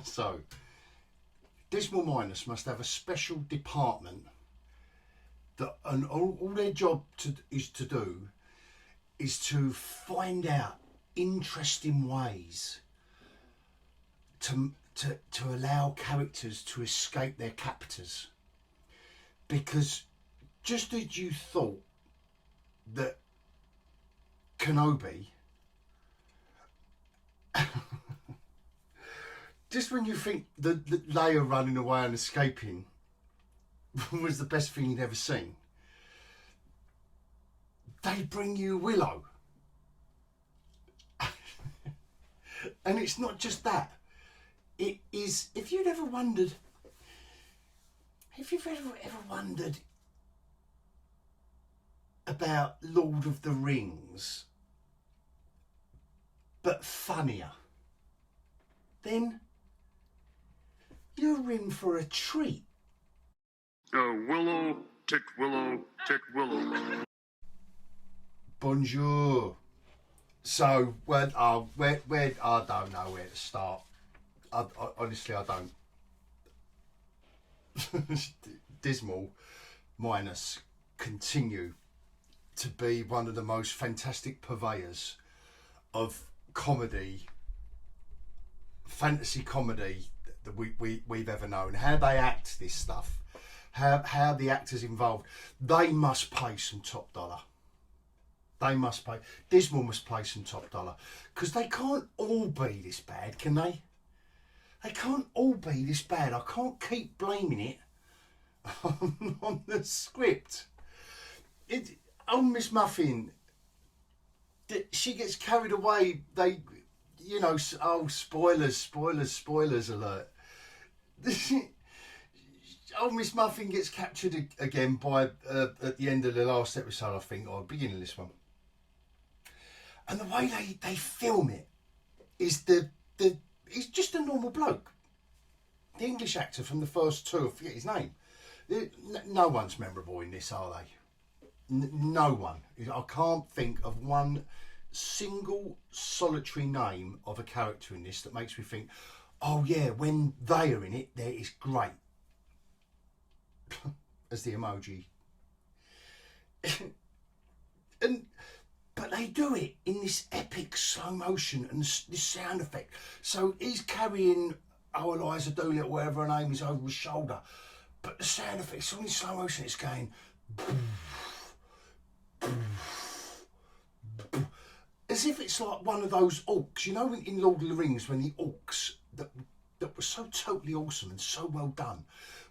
So, Dismal Miners must have a special department that, and all their job is to find out interesting ways to allow characters to escape their captors. Because just as you thought that Kenobi, just when you think that Leia running away and escaping was the best thing you'd ever seen, they bring you Willow. And it's not just that. It is, if you've ever wondered about Lord of the Rings, but funnier, then you're in for a treat. Willow, tick Willow, tick Willow. Bonjour. So, where I don't know where to start. Honestly, I don't. Dismal Miners continue to be one of the most fantastic purveyors of comedy, fantasy comedy that we've ever known. How they act this stuff, how the actors involved, they must pay some top dollar. They must pay. Dismal must pay some top dollar, because they can't all be this bad, can they? They can't all be this bad. I can't keep blaming it on the script. Miss Muffin, she gets carried away. They, you know, spoilers alert. Miss Muffin gets captured again by at the end of the last episode, I think, or beginning of this one. And the way they film it is he's just a normal bloke. The English actor from the first two, I forget his name. No one's memorable in this, are they? No one. I can't think of one single solitary name of a character in this that makes me think, oh yeah, when they are in it, it's great. As the emoji. But they do it in this epic slow motion and this sound effect. So he's carrying Eliza Doolittle, whatever her name is, over his shoulder. But the sound effect, it's all in slow motion, it's going... as if it's like one of those orcs. You know in Lord of the Rings, when the orcs, that was so totally awesome and so well done,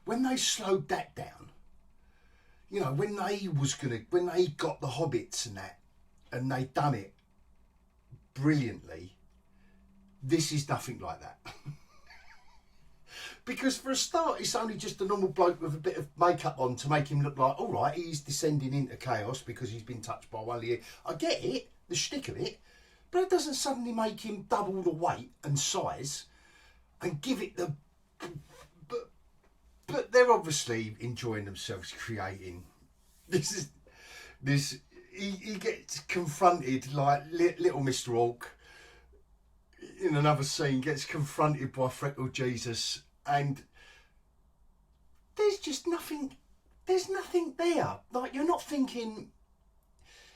when they slowed that down, you know, when they got the hobbits and that, and they done it brilliantly, this is nothing like that. Because for a start, it's only just a normal bloke with a bit of makeup on to make him look like, all right, he's descending into chaos because he's been touched by one of you. I get it, the shtick of it, but it doesn't suddenly make him double the weight and size and give it the... But they're obviously enjoying themselves creating. He gets confronted, like little Mr. Orc in another scene gets confronted by Freckled Jesus, and there's just nothing, there's nothing there. Like, you're not thinking,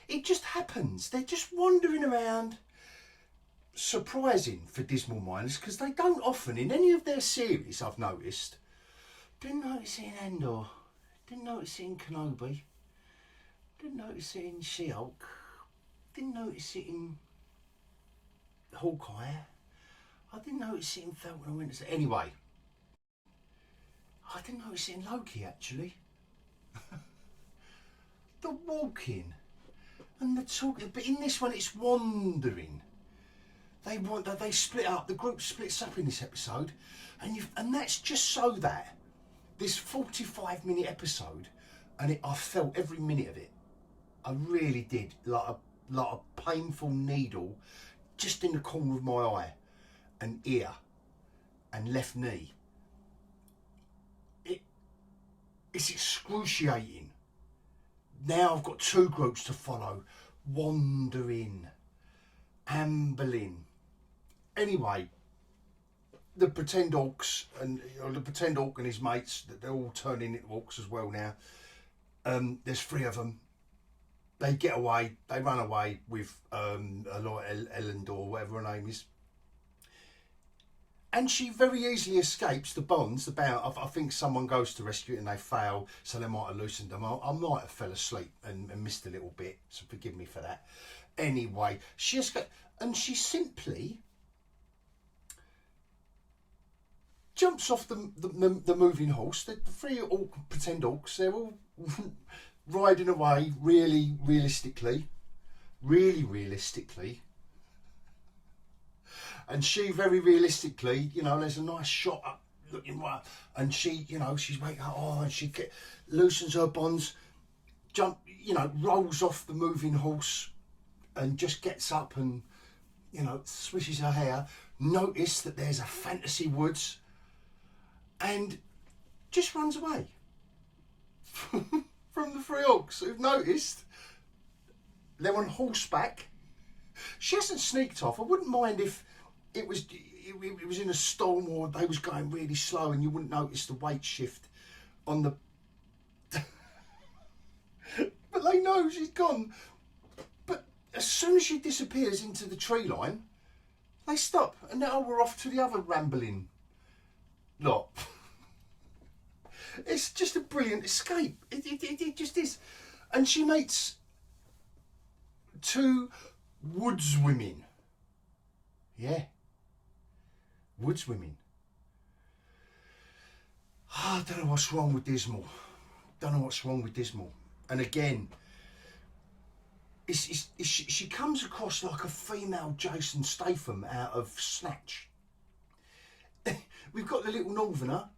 it just happens. They're just wandering around, surprising for Dismal Miners, because they don't often, in any of their series, I've noticed, didn't notice it in Andor, didn't notice it in Kenobi, didn't notice it in She-Hulk, didn't notice it in Hawkeye, I didn't notice it in Falcon and Winter Soldier. Anyway, I didn't notice it in Loki, actually. The walking and the talking, but in this one it's wandering. They split up, the group splits up in this episode, and that's just so that this 45-minute episode, and I felt every minute of it. I really did, like a painful needle just in the corner of my eye and ear and left knee. It's excruciating. Now I've got two groups to follow, wandering, ambling. Anyway, the pretend orcs and the pretend orc and his mates, that they're all turning into orcs as well now. There's 3 of them. They get away. They run away with Ellen or whatever her name is. And she very easily escapes the bonds. I think someone goes to rescue it and they fail, so they might have loosened them. I might have fell asleep and missed a little bit, so forgive me for that. Anyway, she escaped, and she simply jumps off the moving horse. The 3 pretend orcs, they're all riding away really realistically. And she very realistically, there's a nice shot up looking right, and she, she's waking up, and she loosens her bonds, rolls off the moving horse, and just gets up and, swishes her hair. Notice that there's a fantasy woods, and just runs away from the 3 orcs who've noticed they're on horseback. She hasn't sneaked off. I wouldn't mind if it was in a storm or they was going really slow and you wouldn't notice the weight shift on the but they know she's gone. But as soon as she disappears into the tree line, they stop, and now we're off to the other rambling lot. It's just a brilliant escape. It just is. And she meets 2 woods women. Yeah. Woods women. I don't know what's wrong with Dismal. And again, she comes across like a female Jason Statham out of Snatch. We've got the little northerner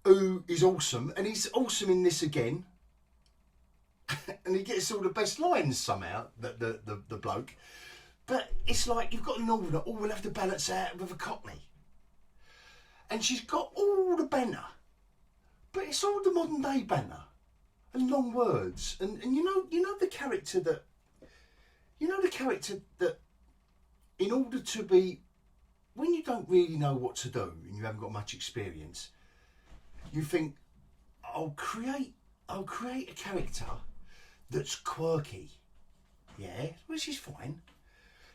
who is awesome, and he's awesome in this again. And he gets all the best lines somehow, the bloke. But it's like you've got a northerner, we'll have to balance out with a cockney. And she's got all the banter, but it's all the modern day banter and long words. And you know the character that in order to be, when you don't really know what to do and you haven't got much experience, you think, I'll create a character that's quirky. Yeah, which is fine.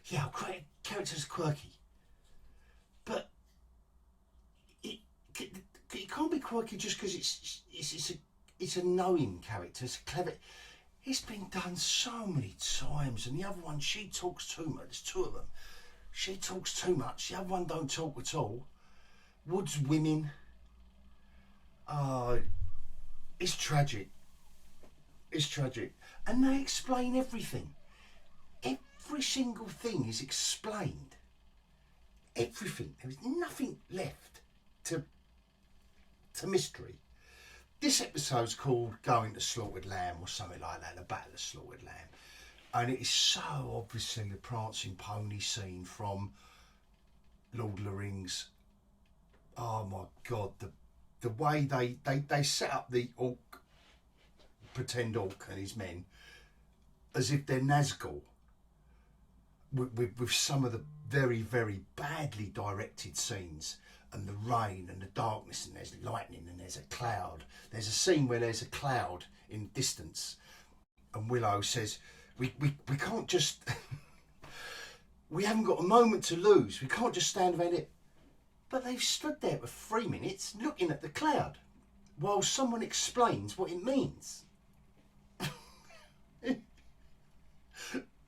Yeah, I'll create a character that's quirky. But it can't be quirky just because it's a knowing character. It's clever. It's been done so many times. And the other one, she talks too much. There's 2 of them. She talks too much. The other one don't talk at all. Woods women. Oh, it's tragic. And they explain everything. Every single thing is explained. Everything. There is nothing left to mystery. This episode's called Going to Slaughtered Lamb or something like that, the Battle of Slaughtered Lamb. And it is so obviously the prancing pony scene from Lord of the Rings. Oh my God, the way they set up the orc, pretend orc and his men as if they're Nazgul, with some of the very, very badly directed scenes, and the rain and the darkness, and there's lightning and there's a cloud. There's a scene where there's a cloud in distance, and Willow says, we can't just we haven't got a moment to lose, we can't just stand around it. But they've stood there for 3 minutes looking at the cloud while someone explains what it means.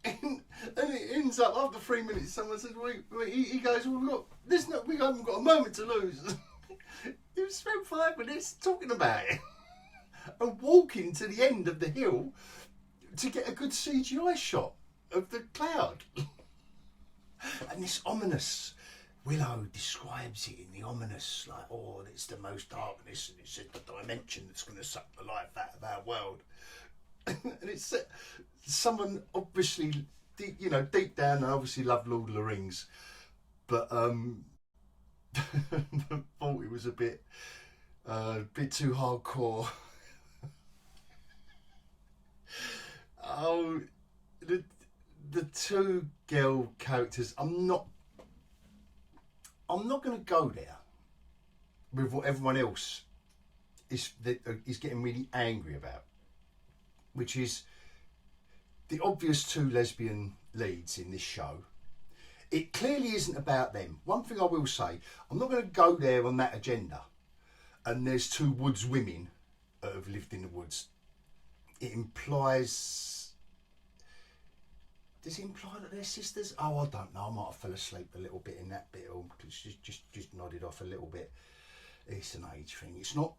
And it ends up after 3 minutes. Someone says, he goes, well, we haven't got a moment to lose. You've spent 5 minutes talking about it and walking to the end of the hill to get a good CGI shot of the cloud. And this ominous, Willow describes it in the ominous, like, it's the most darkness, and it's the dimension that's going to suck the life out of our world. And it's someone obviously, deep down, I obviously love Lord of the Rings, but thought it was a bit too hardcore. The 2 girl characters, I'm not I'm not going to go there with what everyone else is getting really angry about, which is the obvious two lesbian leads in this show. It clearly isn't about them. One thing I will say, I'm not going to go there on that agenda. And there's two woods women that have lived in the woods. It implies... Does it imply that they're sisters? Oh, I don't know. I might have fell asleep a little bit in that bit, or just nodded off a little bit. It's an age thing. It's not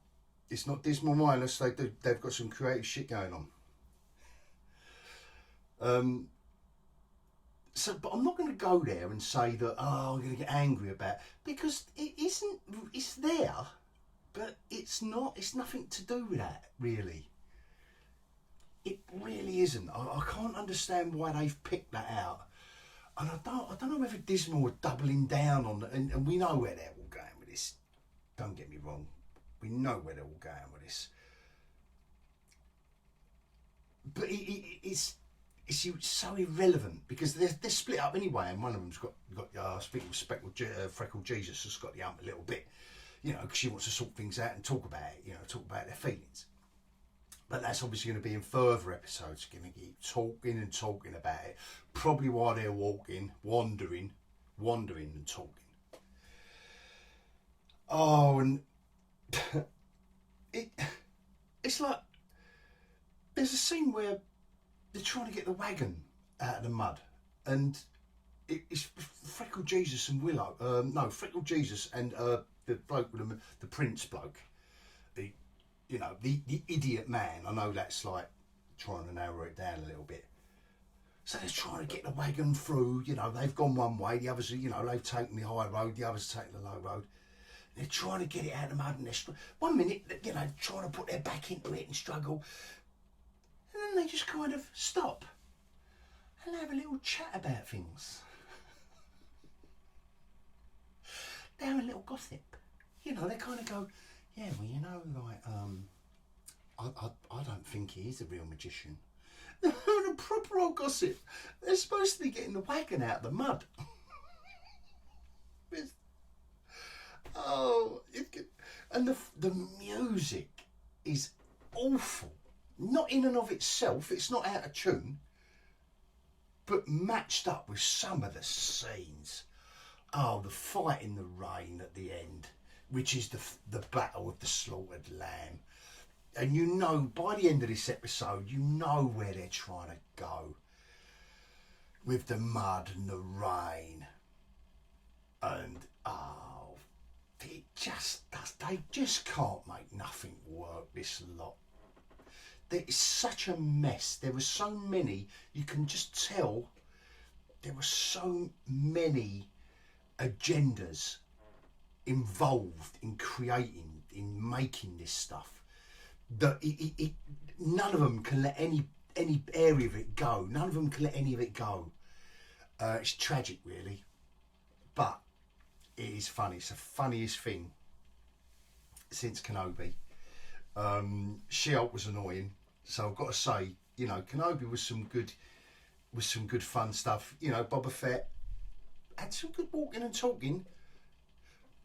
Dismal Minus. They've got some creative shit going on. So, but I'm not going to go there and say that, oh, I'm going to get angry about it, because it isn't. It's there, but it's not. It's nothing to do with that, really. It really isn't. I can't understand why they've picked that out, and I don't know whether Dismal are doubling down on it, and we know where they're all going with this. Don't get me wrong, we know where they're all going with this, but it's so irrelevant, because they're split up anyway, and one of them's got Freckled Jesus has got the ump a little bit, you know, because she wants to sort things out and talk about it, you know, talk about their feelings. But that's obviously going to be in further episodes, going to keep talking and talking about it, probably while they're wandering and talking. Oh, and it's like, there's a scene where they're trying to get the wagon out of the mud, and it's Freckled Jesus and Willow. Freckled Jesus and the bloke with the prince bloke. The idiot man. I know that's like trying to narrow it down a little bit. So they're trying to get the wagon through. You know, they've gone one way, the others, you know, they've taken the high road, the others taken the low road. They're trying to get it out of the mud, and they're one minute, you know, trying to put their back into it and struggle. And then they just kind of stop and have a little chat about things. They have a little gossip. You know, they kind of go, yeah, well, you know, like, I don't think he is a real magician. They're having a proper old gossip. They're supposed to be getting the wagon out of the mud. And the music is awful. Not in and of itself, it's not out of tune, but matched up with some of the scenes. Oh, the fight in the rain at the end, which is the battle of the slaughtered lamb. And you know, by the end of this episode, you know where they're trying to go with the mud and the rain. And, oh, it just does. They just can't make nothing work, this lot. It's such a mess. There were so many, you can just tell there were so many agendas involved in creating, in making this stuff, that none of them can let any area of it go. None of them can let any of it go. It's tragic, really, but it is funny. It's the funniest thing since Kenobi. She-Hulk was annoying, so I've got to say, you know, Kenobi was some good fun stuff. You know, Boba Fett had some good walking and talking,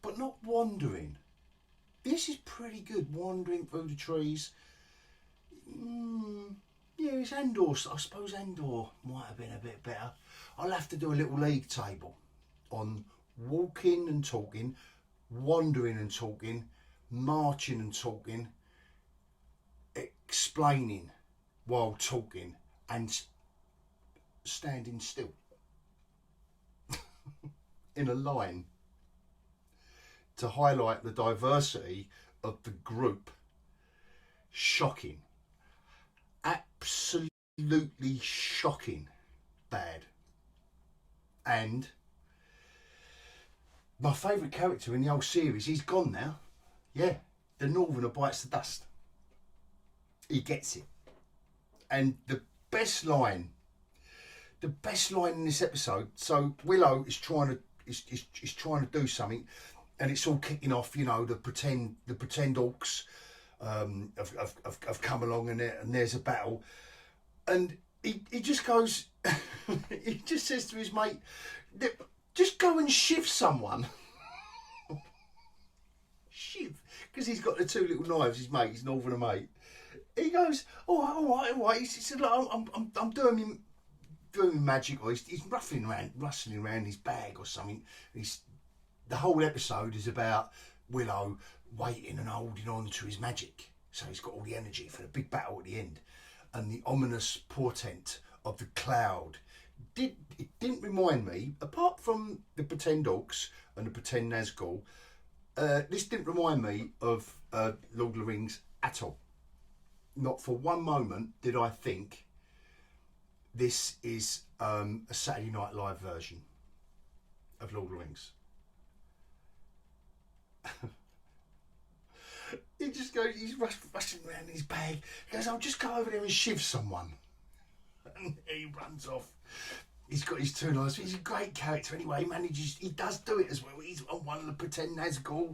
but not wandering. This is pretty good, wandering through the trees. Yeah, it's Andor. I suppose Andor might have been a bit better. I'll have to do a little league table on walking and talking, wandering and talking, marching and talking, explaining while talking, and standing still in a line to highlight the diversity of the group. Shocking. Absolutely shocking. Bad. And my favourite character in the whole series, he's gone now. Yeah, the Northerner bites the dust. He gets it. And the best line in this episode, so Willow is trying to do something, and it's all kicking off, you know, the pretend orcs have come along, and there's a battle, and he just goes, he just says to his mate, just go and shift someone. as he's got the two little knives, his mate, his northerner mate, he goes, all right. He said, look, I'm doing magic, or he's rustling around his bag or something. The whole episode is about Willow waiting and holding on to his magic, so he's got all the energy for the big battle at the end, and the ominous portent of the cloud. It didn't remind me, apart from the pretend orcs and the pretend Nazgul, this didn't remind me of Lord of the Rings at all. Not for one moment did I think this is a Saturday Night Live version of Lord of the Rings. He just goes, he's rushing around in his bag. He goes, I'll just go over there and shiv someone. And he runs off. He's got his two knives. He's a great character anyway. He does do it as well. He's on one of the pretend Nazgul.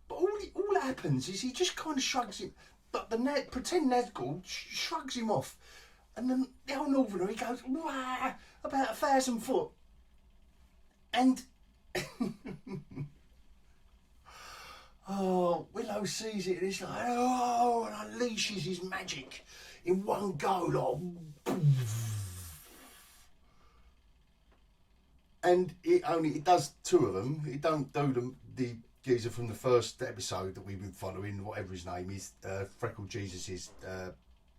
But all that happens is he just kind of shrugs him. But the pretend Nazgul shrugs him off. And then the old northerner, he goes, wah, about 1,000 foot. And Willow sees it and it's like, and unleashes his magic in one go, like, and it does two of them. It don't do the geezer from the first episode that we've been following, whatever his name is, Freckle Jesus's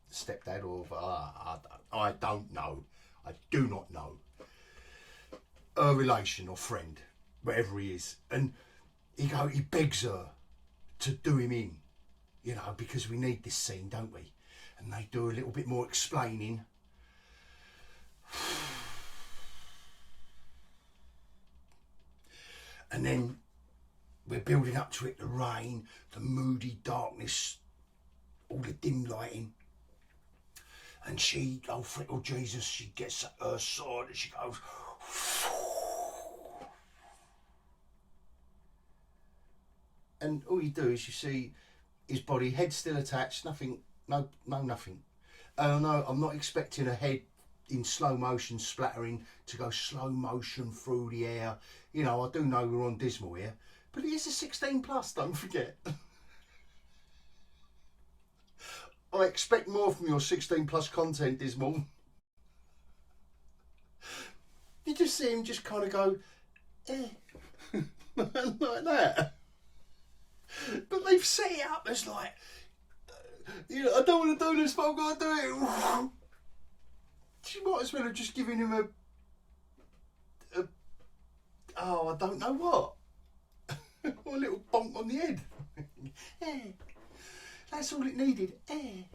stepdad, or I don't know. I do not know. A relation or friend, wherever he is, and he begs her to do him in, because we need this scene, don't we? And they do a little bit more explaining. And then we're building up to it, the rain, the moody darkness, all the dim lighting. And she, Freckle Jesus, she gets her sword and she goes, and all you do is you see his body, head still attached, nothing, nothing. No, I'm not expecting a head in slow motion splattering to go slow motion through the air. I do know we're on Dismal here, but it is a 16 plus, don't forget. I expect more from your 16 plus content, Dismal. You just see him just kind of go, like that. But they've set it up as like, I don't want to do this, but I've got to do it. She might as well have just given him a I don't know what. Or a little bonk on the head. That's all it needed.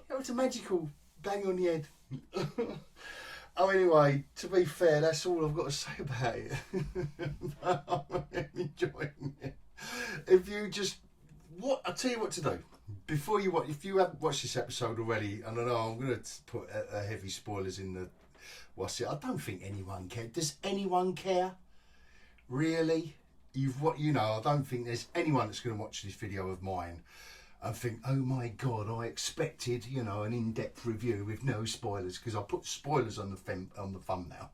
That was a magical bang on the head. Anyway, to be fair, that's all I've got to say about it. I'm enjoying it. I'll tell you what to do. Before you watch, if you haven't watched this episode already, and I know I'm going to put heavy spoilers in the I don't think anyone cares. Does anyone care? Really? I don't think there's anyone that's going to watch this video of mine and think, oh my God, I expected, an in-depth review with no spoilers, because I put spoilers on the thumbnail.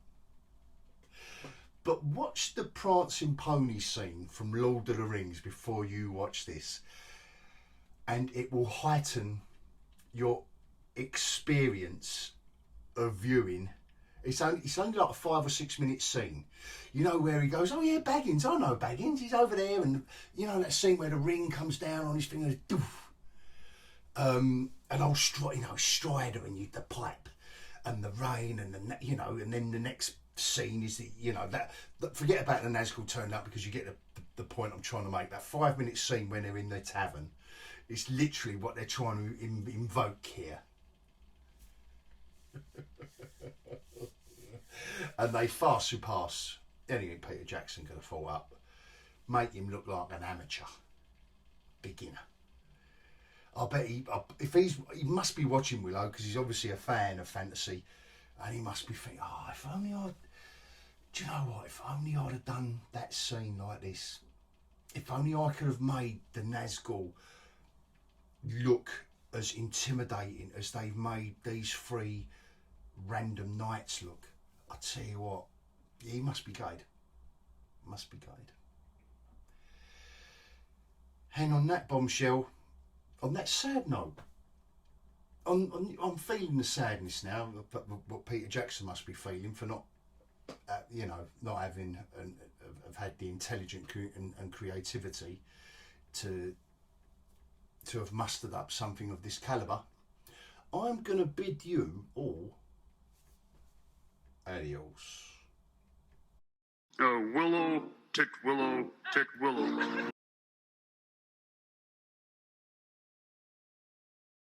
But watch the prancing pony scene from Lord of the Rings before you watch this, and it will heighten your experience of viewing. It's only like a 5 or 6 minute scene, where he goes, oh yeah, Baggins, I know Baggins, he's over there, and that scene where the ring comes down on his finger, and old Strider and the pipe and the rain and and then the next scene is that forget about the Nazgul turning up, because you get the point I'm trying to make. That 5 minute scene when they're in the tavern, it's literally what they're trying to invoke here. And they far surpass anything Peter Jackson could have thought up. Make him look like an amateur beginner. I bet he must be watching Willow, because he's obviously a fan of fantasy, and he must be thinking, if only do you know what, if only I'd have done that scene like this, if only I could have made the Nazgul look as intimidating as they've made these 3 random knights look. I tell you what, he must be guyed. Must be guyed. And on that bombshell, on that sad note, I'm feeling the sadness now, but what Peter Jackson must be feeling for not, not having have had the intelligence and creativity to have mustered up something of this calibre. I'm going to bid you all adios. Willow, tick Willow, tick Willow.